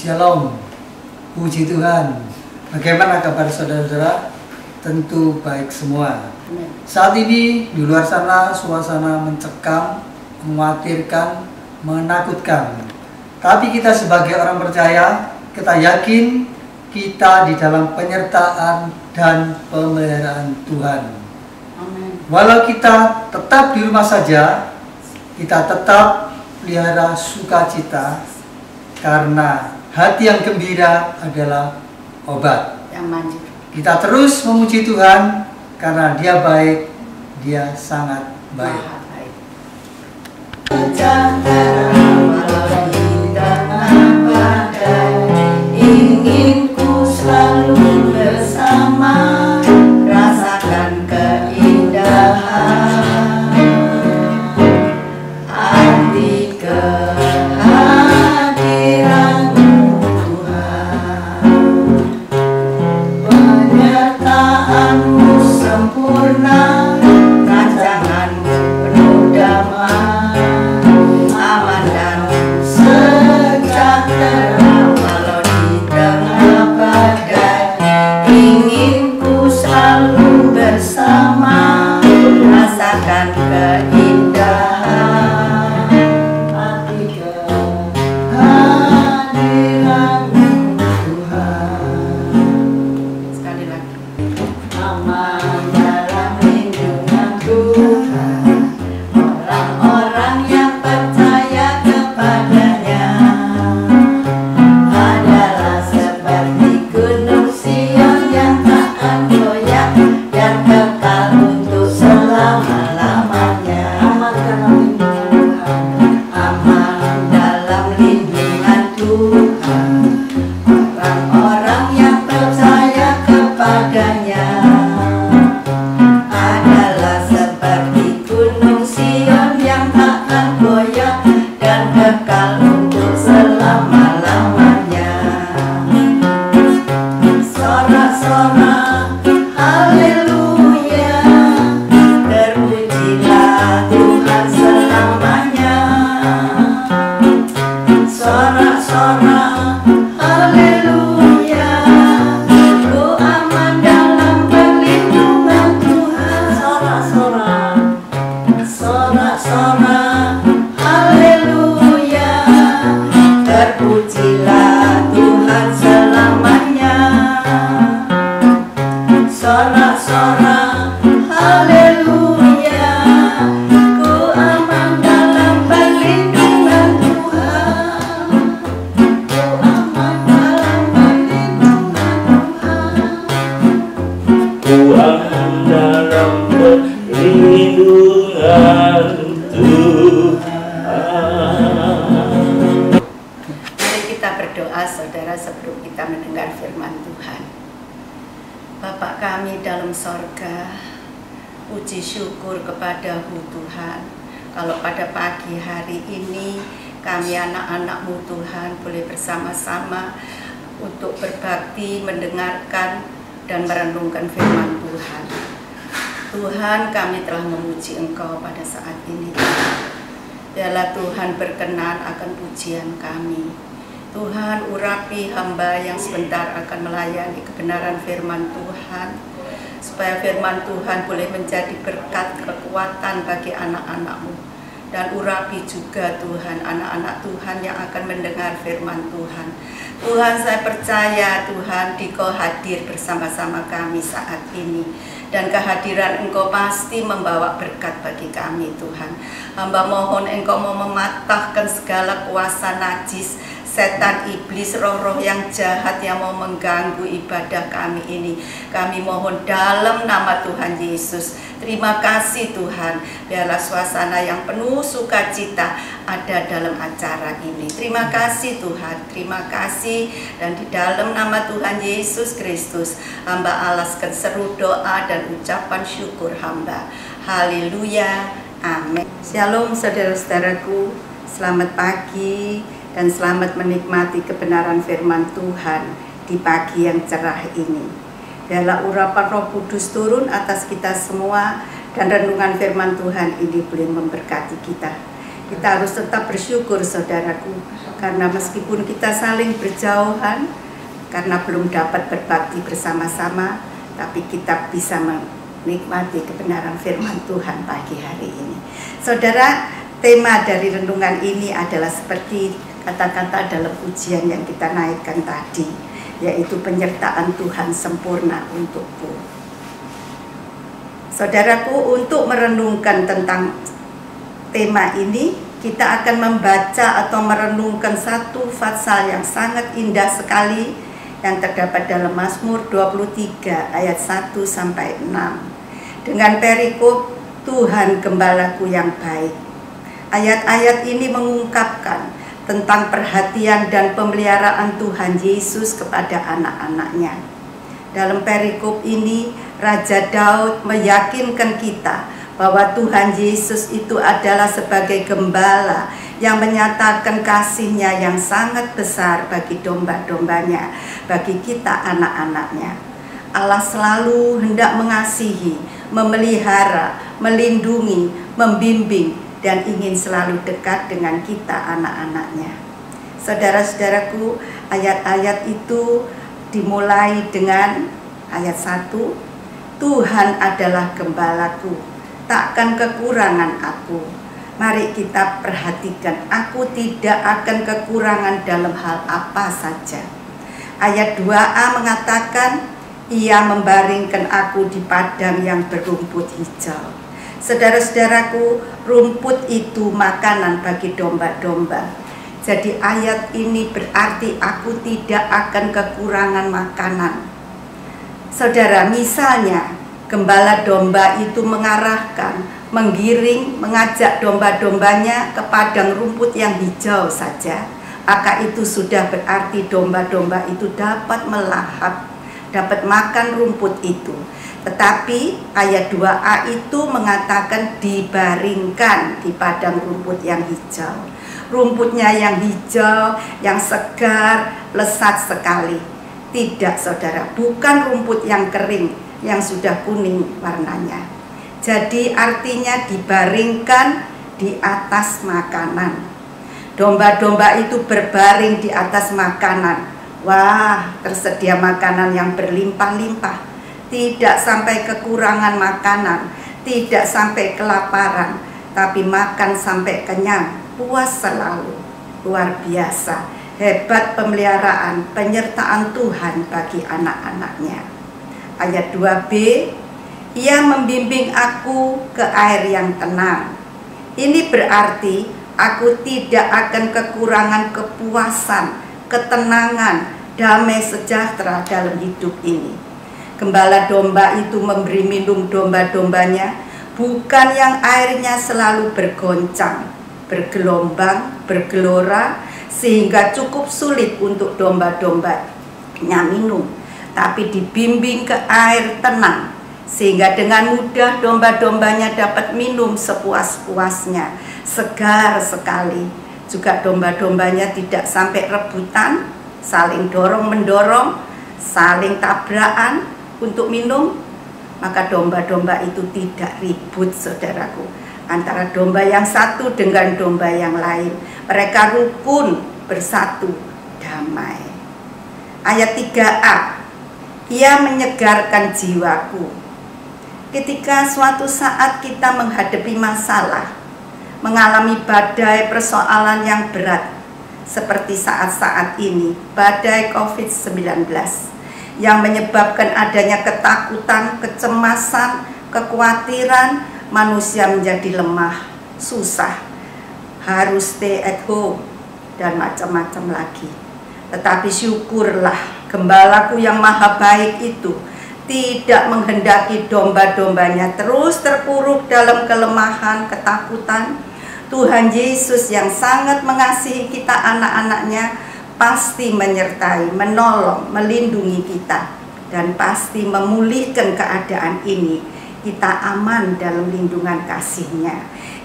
Shalom, puji Tuhan. Bagaimana kabar saudara-saudara? Tentu baik semua. Saat ini di luar sana suasana mencekam, mengkhawatirkan, menakutkan. Tapi kita sebagai orang percaya, kita yakin kita di dalam penyertaan dan pemeliharaan Tuhan. Amin. Walau kita tetap di rumah saja, kita tetap pelihara sukacita, karena hati yang gembira adalah obat. Yang manjur. Kita terus memuji Tuhan karena Dia baik, Dia sangat baik. Maha baik. Sejahtera walau di tengah badai, ingin ku selalu bersama, rasakan keindahan arti kehadiran-Mu Tuhan. Penyertaan-Mu sempurna, rancangan-Mu penuh damai, aman dan sejahtera walau di tengah badai, ingin ku selalu bersama, rasakan keindahan arti kehadiran-Mu Tuhan. Sekali lagi. Aman dalam lindungan Tuhan, orang-orang yang percaya kepada-Nya adalah seperti gunung Sion yang tak goyah dan kekal untuk selama-lamanya. Aman dalam lindungan Tuhan, orang-orang yang percaya kepada-Nya adalah seperti gunung Sion yang tak goyah dan kekal untuk selama-lamanya. Sorak-sorak haleluya, terpujilah Tuhan selamanya. Sorak-sorak haleluya, ku aman dalam perlindungan Tuhan. Sorak-sorak, sorak-sorak haleluya, terpujilah Tuhan selamanya. Sorak-sorak haleluya, ku aman dalam perlindungan Tuhan. Ku aman dalam perlindungan Tuhan. Ku aman dalam perlindungan Tuhan. Mari kita berdoa saudara sebelum kita mendengar firman Tuhan. Bapa kami dalam sorga, puji syukur kepada-Mu Tuhan. Kalau pada pagi hari ini kami anak-anak-Mu Tuhan boleh bersama-sama untuk berbakti, mendengarkan dan merenungkan firman Tuhan. Tuhan, kami telah memuji Engkau pada saat ini. Biarlah Tuhan berkenan akan pujian kami. Tuhan, urapi hamba yang sebentar akan melayani kebenaran firman Tuhan, supaya firman Tuhan boleh menjadi berkat kekuatan bagi anak-anak-Mu. Dan urapi juga Tuhan anak-anak Tuhan yang akan mendengar firman Tuhan. Tuhan, saya percaya Tuhan Engkau hadir bersama-sama kami saat ini, dan kehadiran Engkau pasti membawa berkat bagi kami Tuhan. Hamba mohon Engkau mau mematahkan segala kuasa najis, setan, iblis, roh-roh yang jahat yang mau mengganggu ibadah kami ini. Kami mohon dalam nama Tuhan Yesus. Terima kasih Tuhan, biarlah suasana yang penuh sukacita ada dalam acara ini. Terima kasih Tuhan, terima kasih. Dan di dalam nama Tuhan Yesus Kristus, hamba alaskan seru doa dan ucapan syukur hamba. Haleluya, amin. Shalom saudara-saudaraku, selamat pagi dan selamat menikmati kebenaran firman Tuhan di pagi yang cerah ini. Biarlah urapan Roh Kudus turun atas kita semua, dan renungan firman Tuhan ini boleh memberkati kita. Kita harus tetap bersyukur saudaraku, karena meskipun kita saling berjauhan, karena belum dapat berbakti bersama-sama, tapi kita bisa menikmati kebenaran firman Tuhan pagi hari ini. Saudara, tema dari renungan ini adalah seperti kata-kata dalam ujian yang kita naikkan tadi, yaitu penyertaan Tuhan sempurna untukku. Saudaraku, untuk merenungkan tentang tema ini, kita akan membaca atau merenungkan satu pasal yang sangat indah sekali yang terdapat dalam Mazmur 23 ayat 1 sampai 6 dengan perikop Tuhan Gembalaku yang baik. Ayat-ayat ini mengungkapkan tentang perhatian dan pemeliharaan Tuhan Yesus kepada anak-anaknya. Dalam perikop ini, Raja Daud meyakinkan kita bahwa Tuhan Yesus itu adalah sebagai gembala yang menyatakan kasih-Nya yang sangat besar bagi domba-dombanya, bagi kita anak-anaknya. Allah selalu hendak mengasihi, memelihara, melindungi, membimbing, dan ingin selalu dekat dengan kita anak-anaknya. Saudara-saudaraku, ayat-ayat itu dimulai dengan ayat 1, Tuhan adalah gembalaku, takkan kekurangan aku. Mari kita perhatikan, aku tidak akan kekurangan dalam hal apa saja. Ayat 2a mengatakan, Ia membaringkan aku di padang yang berumput hijau. Saudara-saudaraku, rumput itu makanan bagi domba-domba. Jadi ayat ini berarti aku tidak akan kekurangan makanan. Saudara, misalnya gembala domba itu mengarahkan, menggiring, mengajak domba-dombanya ke padang rumput yang hijau saja, maka itu sudah berarti domba-domba itu dapat melahap, dapat makan rumput itu. Tetapi ayat 2a itu mengatakan dibaringkan di padang rumput yang hijau. Rumputnya yang hijau, yang segar, lesat sekali. Tidak, saudara, bukan rumput yang kering, yang sudah kuning warnanya. Jadi artinya dibaringkan di atas makanan. Domba-domba itu berbaring di atas makanan. Wah, tersedia makanan yang berlimpah-limpah. Tidak sampai kekurangan makanan, tidak sampai kelaparan, tapi makan sampai kenyang, puas selalu. Luar biasa, hebat pemeliharaan, penyertaan Tuhan bagi anak-anaknya. Ayat 2b, Ia membimbing aku ke air yang tenang. Ini berarti aku tidak akan kekurangan kepuasan, ketenangan, damai sejahtera dalam hidup ini. Gembala domba itu memberi minum domba-dombanya, bukan yang airnya selalu bergoncang, bergelombang, bergelora, sehingga cukup sulit untuk domba-dombanya minum, tapi dibimbing ke air tenang, sehingga dengan mudah domba-dombanya dapat minum sepuas-puasnya, segar sekali. Juga domba-dombanya tidak sampai rebutan, saling dorong-mendorong, saling tabrakan untuk minum. Maka domba-domba itu tidak ribut, saudaraku, antara domba yang satu dengan domba yang lain. Mereka rukun, bersatu, damai. Ayat 3a, Ia menyegarkan jiwaku. Ketika suatu saat kita menghadapi masalah, mengalami badai persoalan yang berat, seperti saat-saat ini, badai COVID-19, yang menyebabkan adanya ketakutan, kecemasan, kekhawatiran, manusia menjadi lemah, susah, harus stay at home, dan macam-macam lagi. Tetapi syukurlah, gembalaku yang maha baik itu tidak menghendaki domba-dombanya terus terpuruk dalam kelemahan, ketakutan. Tuhan Yesus yang sangat mengasihi kita anak-anaknya pasti menyertai, menolong, melindungi kita, dan pasti memulihkan keadaan ini. Kita aman dalam lindungan kasih-Nya.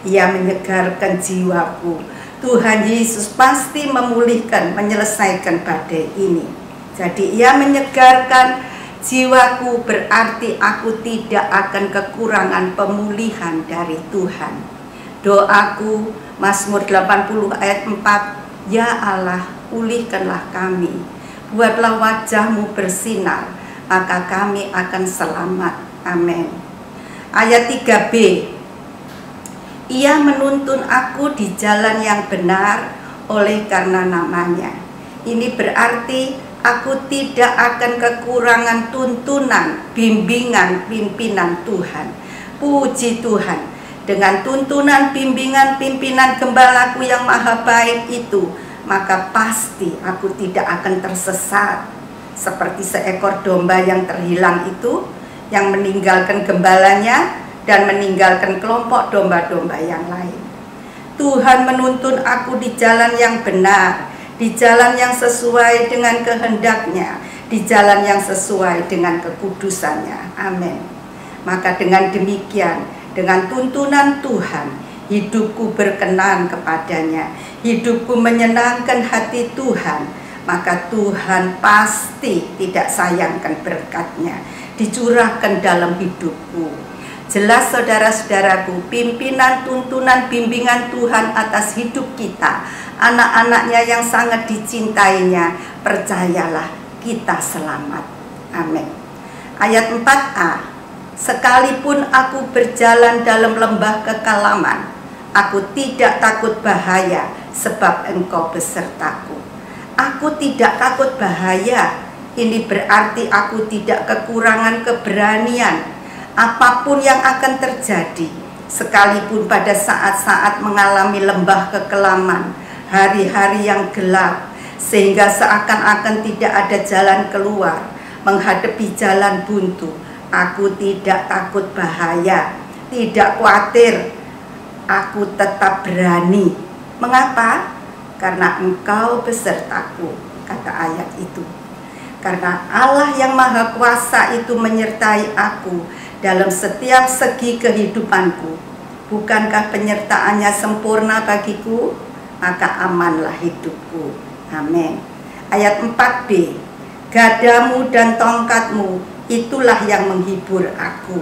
Ia menyegarkan jiwaku. Tuhan Yesus pasti memulihkan, menyelesaikan badai ini. Jadi Ia menyegarkan jiwaku, berarti aku tidak akan kekurangan pemulihan dari Tuhan. Doaku, Mazmur 80 ayat 4, Ya Allah, pulihkanlah kami, buatlah wajah-Mu bersinar, maka kami akan selamat. Amin. Ayat 3b, Ia menuntun aku di jalan yang benar oleh karena namanya. Ini berarti aku tidak akan kekurangan tuntunan, bimbingan, pimpinan Tuhan. Puji Tuhan, dengan tuntunan, bimbingan, pimpinan gembalaku yang maha baik itu, maka pasti aku tidak akan tersesat. Seperti seekor domba yang terhilang itu, yang meninggalkan gembalanya dan meninggalkan kelompok domba-domba yang lain. Tuhan menuntun aku di jalan yang benar, di jalan yang sesuai dengan kehendaknya, di jalan yang sesuai dengan kekudusannya. Amin. Maka dengan demikian, dengan tuntunan Tuhan, hidupku berkenan kepadanya, hidupku menyenangkan hati Tuhan, maka Tuhan pasti tidak sayangkan berkat-Nya dicurahkan dalam hidupku. Jelas saudara-saudaraku, pimpinan, tuntunan, bimbingan Tuhan atas hidup kita, anak-anaknya yang sangat dicintainya, percayalah kita selamat. Amin. Ayat 4a, Sekalipun aku berjalan dalam lembah kekelaman, aku tidak takut bahaya, sebab Engkau besertaku. Aku tidak takut bahaya. Ini berarti aku tidak kekurangan keberanian. Apapun yang akan terjadi, sekalipun pada saat-saat mengalami lembah kekelaman, hari-hari yang gelap, sehingga seakan-akan tidak ada jalan keluar, menghadapi jalan buntu, aku tidak takut bahaya, tidak khawatir. Aku tetap berani. Mengapa? Karena Engkau besertaku, kata ayat itu. Karena Allah yang Maha Kuasa itu menyertai aku dalam setiap segi kehidupanku. Bukankah penyertaannya sempurna bagiku? Maka amanlah hidupku. Amin. Ayat 4b, Gadamu dan tongkatmu, itulah yang menghibur aku.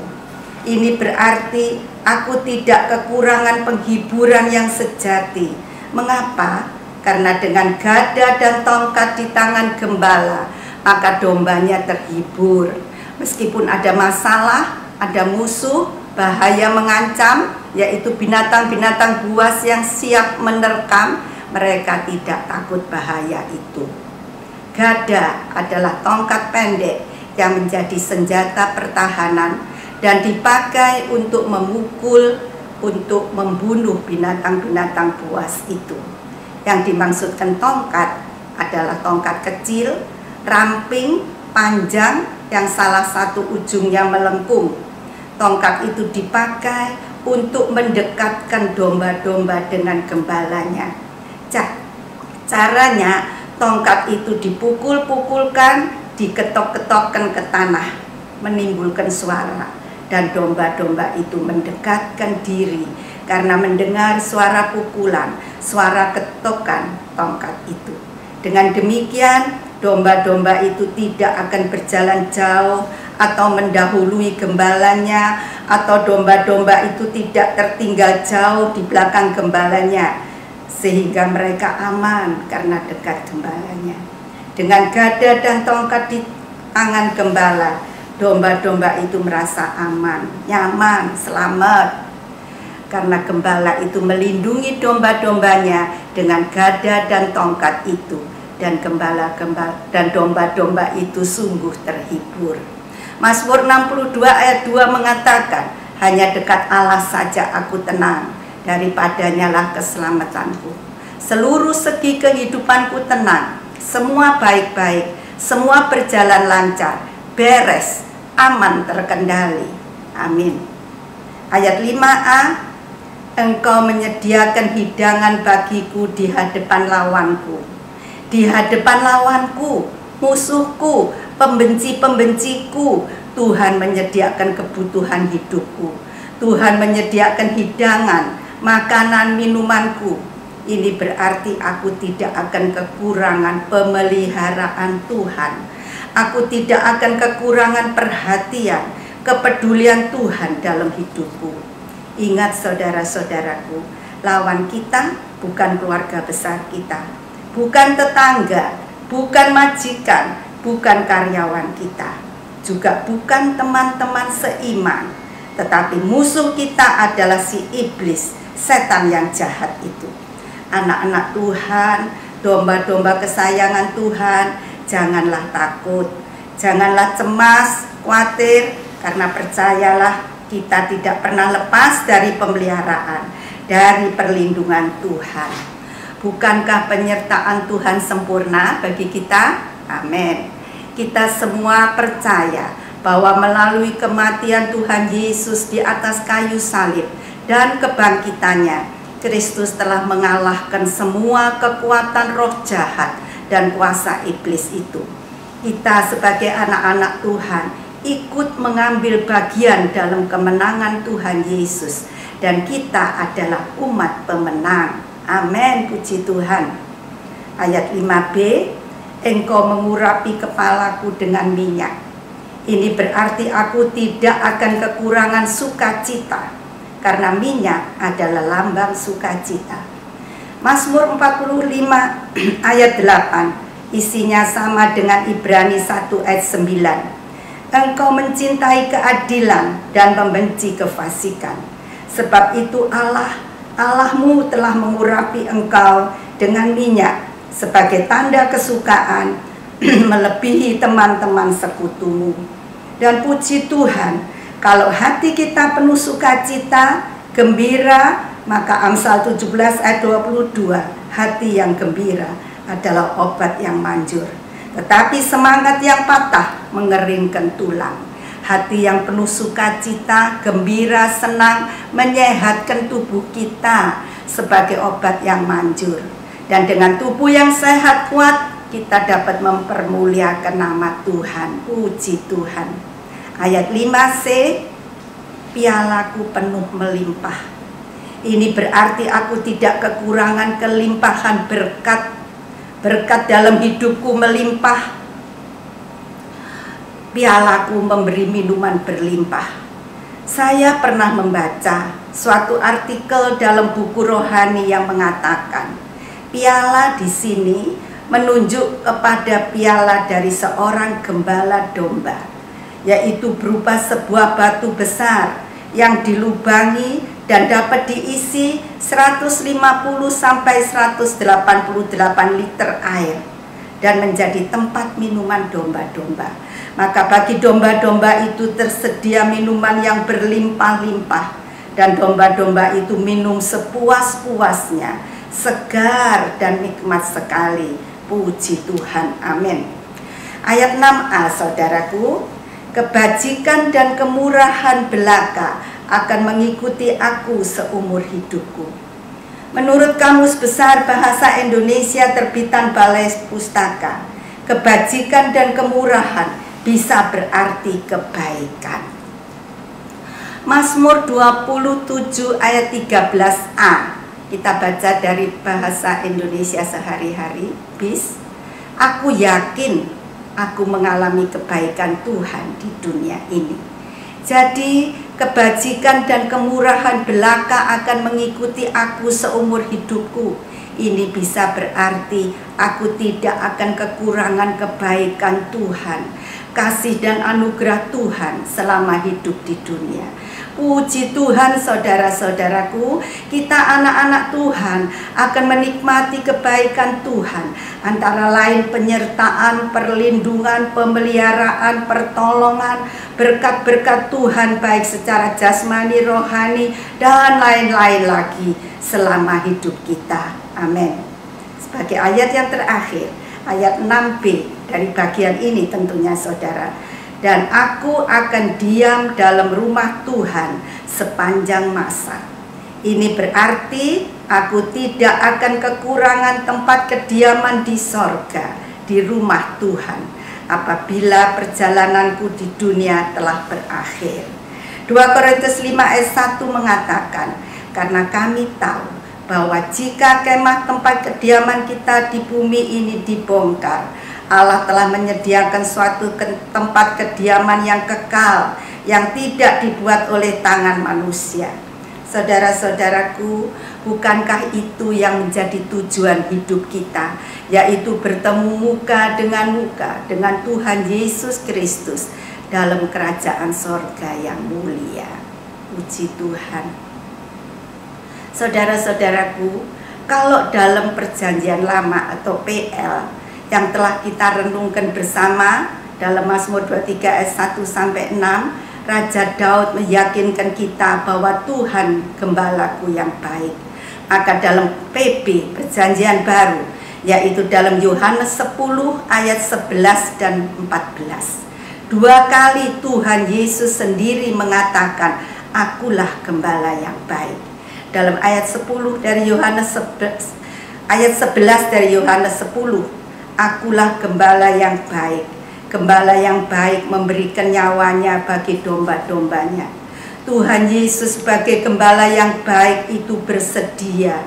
Ini berarti aku tidak kekurangan penghiburan yang sejati. Mengapa? Karena dengan gada dan tongkat di tangan gembala, maka dombanya terhibur. Meskipun ada masalah, ada musuh, bahaya mengancam, yaitu binatang-binatang buas yang siap menerkam, mereka tidak takut bahaya itu. Gada adalah tongkat pendek yang menjadi senjata pertahanan dan dipakai untuk memukul, untuk membunuh binatang-binatang buas itu. Yang dimaksudkan tongkat adalah tongkat kecil, ramping, panjang, yang salah satu ujungnya melengkung. Tongkat itu dipakai untuk mendekatkan domba-domba dengan gembalanya. Caranya, tongkat itu dipukul-pukulkan, diketok-ketokkan ke tanah, menimbulkan suara, dan domba-domba itu mendekatkan diri karena mendengar suara pukulan, suara ketokan tongkat itu. Dengan demikian, domba-domba itu tidak akan berjalan jauh atau mendahului gembalanya, atau domba-domba itu tidak tertinggal jauh di belakang gembalanya, sehingga mereka aman karena dekat gembalanya. Dengan gada dan tongkat di tangan gembala, domba-domba itu merasa aman, nyaman, selamat. Karena gembala itu melindungi domba-dombanya dengan gada dan tongkat itu, dan domba-domba itu sungguh terhibur. Mazmur 62 ayat 2 mengatakan, hanya dekat Allah saja aku tenang, daripadanya lah keselamatanku. Seluruh segi kehidupanku tenang, semua baik-baik, semua berjalan lancar, beres, aman, terkendali. Amin. Ayat 5a, Engkau menyediakan hidangan bagiku di hadapan lawanku. Di hadapan lawanku, musuhku, pembenci-pembenciku, Tuhan menyediakan kebutuhan hidupku. Tuhan menyediakan hidangan, makanan, minumanku. Ini berarti aku tidak akan kekurangan pemeliharaan Tuhan. Aku tidak akan kekurangan perhatian, kepedulian Tuhan dalam hidupku. Ingat saudara-saudaraku, Lawan kita bukan keluarga besar kita, bukan tetangga, bukan majikan, bukan karyawan kita, juga bukan teman-teman seiman, tetapi musuh kita adalah si iblis, setan yang jahat itu. Anak-anak Tuhan, domba-domba kesayangan Tuhan, janganlah takut, janganlah cemas, khawatir, karena percayalah kita tidak pernah lepas dari pemeliharaan, dari perlindungan Tuhan. Bukankah penyertaan Tuhan sempurna bagi kita? Amin. Kita semua percaya bahwa melalui kematian Tuhan Yesus di atas kayu salib dan kebangkitannya, Kristus telah mengalahkan semua kekuatan roh jahat dan kuasa iblis itu. Kita sebagai anak-anak Tuhan ikut mengambil bagian dalam kemenangan Tuhan Yesus, dan kita adalah umat pemenang. Amin, puji Tuhan. Ayat 5b, engkau mengurapi kepalaku dengan minyak. Ini berarti aku tidak akan kekurangan sukacita, karena minyak adalah lambang sukacita. Mazmur 45 ayat 8, isinya sama dengan Ibrani 1 ayat 9. Engkau mencintai keadilan dan membenci kefasikan. Sebab itu Allahmu telah mengurapi engkau dengan minyak sebagai tanda kesukaan melebihi teman-teman sekutumu. Dan puji Tuhan, kalau hati kita penuh sukacita, gembira, maka Amsal 17 ayat 22, hati yang gembira adalah obat yang manjur. Tetapi semangat yang patah mengeringkan tulang. Hati yang penuh sukacita, gembira, senang, menyehatkan tubuh kita sebagai obat yang manjur. Dan dengan tubuh yang sehat kuat, kita dapat mempermuliakan nama Tuhan. Puji Tuhan. Ayat 5c, pialaku penuh melimpah. Ini berarti aku tidak kekurangan kelimpahan berkat. Berkat dalam hidupku melimpah. Pialaku memberi minuman berlimpah. Saya pernah membaca suatu artikel dalam buku rohani yang mengatakan piala di sini menunjuk kepada piala dari seorang gembala domba, yaitu berupa sebuah batu besar yang dilubangi dan dapat diisi 150 sampai 188 liter air dan menjadi tempat minuman domba-domba. Maka bagi domba-domba itu tersedia minuman yang berlimpah-limpah, dan domba-domba itu minum sepuas-puasnya, segar dan nikmat sekali. Puji Tuhan, amin. Ayat 6a, saudaraku, kebajikan dan kemurahan belaka akan mengikuti aku seumur hidupku. Menurut Kamus Besar Bahasa Indonesia terbitan Balai Pustaka, kebajikan dan kemurahan bisa berarti kebaikan. Mazmur 27 ayat 13a, kita baca dari Bahasa Indonesia Sehari-hari, BIS. Aku yakin aku mengalami kebaikan Tuhan di dunia ini. Jadi kebajikan dan kemurahan belaka akan mengikuti aku seumur hidupku. Ini bisa berarti aku tidak akan kekurangan kebaikan Tuhan, kasih dan anugerah Tuhan selama hidup di dunia. Puji Tuhan, saudara-saudaraku, kita anak-anak Tuhan akan menikmati kebaikan Tuhan, antara lain penyertaan, perlindungan, pemeliharaan, pertolongan, berkat-berkat Tuhan baik secara jasmani, rohani, dan lain-lain lagi selama hidup kita. Amin. Sebagai ayat yang terakhir, ayat 6b dari bagian ini tentunya saudara. Dan aku akan diam dalam rumah Tuhan sepanjang masa. Ini berarti aku tidak akan kekurangan tempat kediaman di sorga, di rumah Tuhan, apabila perjalananku di dunia telah berakhir. 2 Korintus 5 ayat 1 mengatakan, karena kami tahu bahwa jika kemah tempat kediaman kita di bumi ini dibongkar, Allah telah menyediakan suatu tempat kediaman yang kekal, yang tidak dibuat oleh tangan manusia. 1 Saudara-saudaraku, bukankah itu yang menjadi tujuan hidup kita, yaitu bertemu muka dengan Tuhan Yesus Kristus dalam kerajaan sorga yang mulia. Puji Tuhan. Saudara-saudaraku, kalau dalam perjanjian lama atau PL yang telah kita renungkan bersama dalam Mazmur 23 ayat 1-6, Raja Daud meyakinkan kita bahwa Tuhan gembalaku yang baik. Maka dalam PB perjanjian baru, yaitu dalam Yohanes 10 ayat 11 dan 14, 2 kali Tuhan Yesus sendiri mengatakan, akulah gembala yang baik. Dalam ayat 10 dari Yohanes 11, ayat 11 dari Yohanes 10, akulah gembala yang baik. Gembala yang baik memberikan nyawanya bagi domba-dombanya. Tuhan Yesus sebagai gembala yang baik itu bersedia,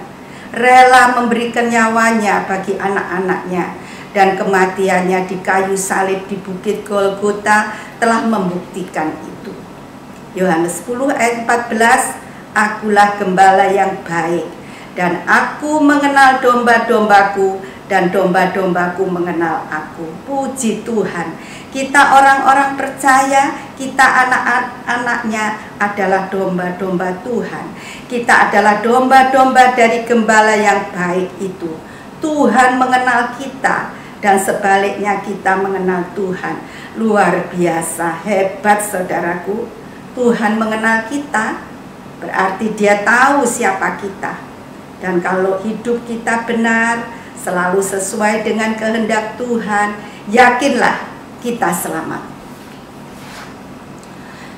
rela memberikan nyawanya bagi anak-anaknya, dan kematiannya di kayu salib di Bukit Golgota telah membuktikan itu. Yohanes 10 ayat 14, akulah gembala yang baik, dan aku mengenal domba-dombaku, dan domba-dombaku mengenal aku. Puji Tuhan, kita orang-orang percaya, kita anak-anaknya adalah domba-domba Tuhan. Kita adalah domba-domba dari gembala yang baik itu. Tuhan mengenal kita, dan sebaliknya kita mengenal Tuhan. Luar biasa, hebat saudaraku. Tuhan mengenal kita, berarti Dia tahu siapa kita. Dan kalau hidup kita benar, selalu sesuai dengan kehendak Tuhan, yakinlah kita selamat.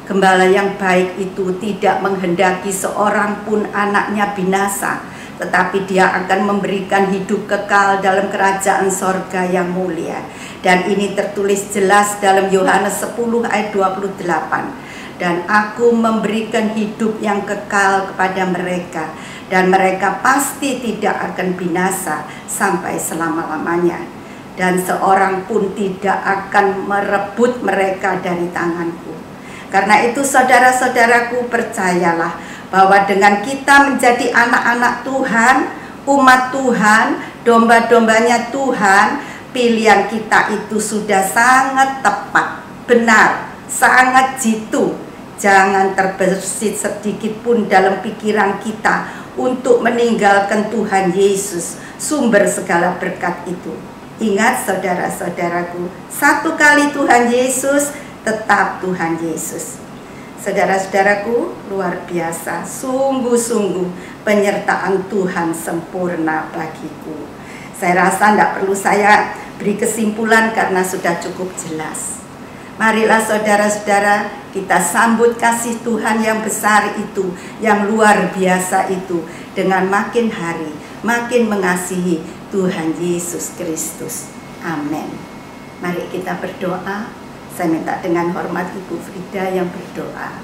Gembala yang baik itu tidak menghendaki seorang pun anaknya binasa, tetapi Dia akan memberikan hidup kekal dalam kerajaan sorga yang mulia. Dan ini tertulis jelas dalam Yohanes 10 ayat 28. Dan aku memberikan hidup yang kekal kepada mereka, dan mereka pasti tidak akan binasa sampai selama-lamanya, dan seorang pun tidak akan merebut mereka dari tanganku. Karena itu saudara-saudaraku, percayalah bahwa dengan kita menjadi anak-anak Tuhan, umat Tuhan, domba-dombanya Tuhan, pilihan kita itu sudah sangat tepat, benar, sangat jitu. Jangan terbersit sedikit pun dalam pikiran kita untuk meninggalkan Tuhan Yesus, sumber segala berkat itu. Ingat saudara-saudaraku, satu kali Tuhan Yesus, tetap Tuhan Yesus. Saudara-saudaraku, luar biasa, sungguh-sungguh penyertaan Tuhan sempurna bagiku. Saya rasa tidak perlu saya beri kesimpulan karena sudah cukup jelas. Marilah saudara-saudara, kita sambut kasih Tuhan yang besar itu, yang luar biasa itu, dengan makin hari, makin mengasihi Tuhan Yesus Kristus. Amin. Mari kita berdoa. Saya minta dengan hormat Ibu Frida yang berdoa.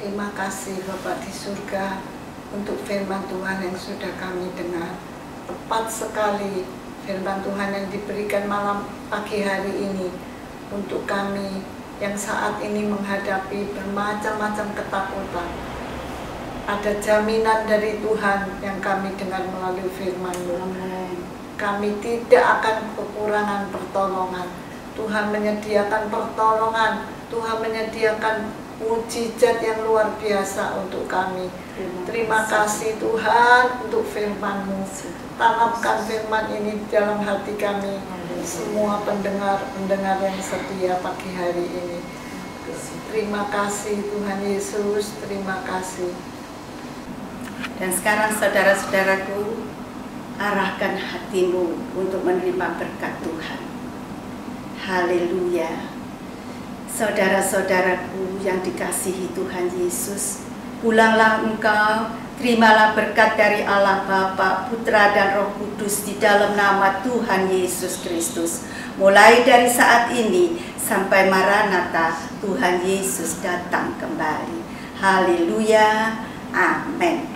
Terima kasih Bapak di surga untuk firman Tuhan yang sudah kami dengar. Tepat sekali firman Tuhan yang diberikan malam pagi hari ini untuk kami yang saat ini menghadapi bermacam-macam ketakutan. Ada jaminan dari Tuhan yang kami dengar melalui firman-Mu. Kami tidak akan kekurangan pertolongan. Tuhan menyediakan pertolongan, Tuhan menyediakan mujizat yang luar biasa untuk kami. Terima kasih Tuhan untuk firman-Mu. Tanamkan firman ini dalam hati kami, semua pendengar yang setia pagi hari ini. Terima kasih Tuhan Yesus, terima kasih. Dan sekarang saudara-saudaraku, arahkan hatimu untuk menerima berkat Tuhan. Haleluya. Saudara-saudaraku yang dikasihi Tuhan Yesus, pulanglah engkau, terimalah berkat dari Allah Bapa, Putra dan Roh Kudus di dalam nama Tuhan Yesus Kristus. Mulai dari saat ini sampai Maranatha, Tuhan Yesus datang kembali. Haleluya. Amin.